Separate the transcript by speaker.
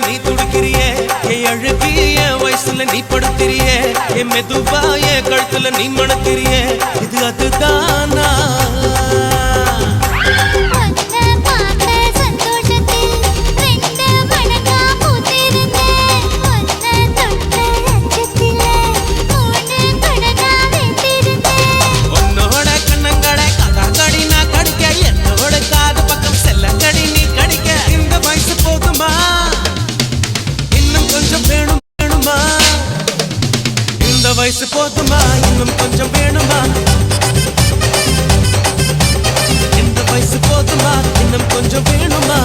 Speaker 1: நீ துடிக்கிறியே அழுகி என் வயசுல நீ படுத்திரியே என் மெதுவா என் கழுத்துல நீ மணக்கிறியே இது அதுதானா வயசு போதுமா இன்னும் கொஞ்சம் வேணுமா இந்த வயசு போதுமா இன்னும் கொஞ்சம் வேணுமா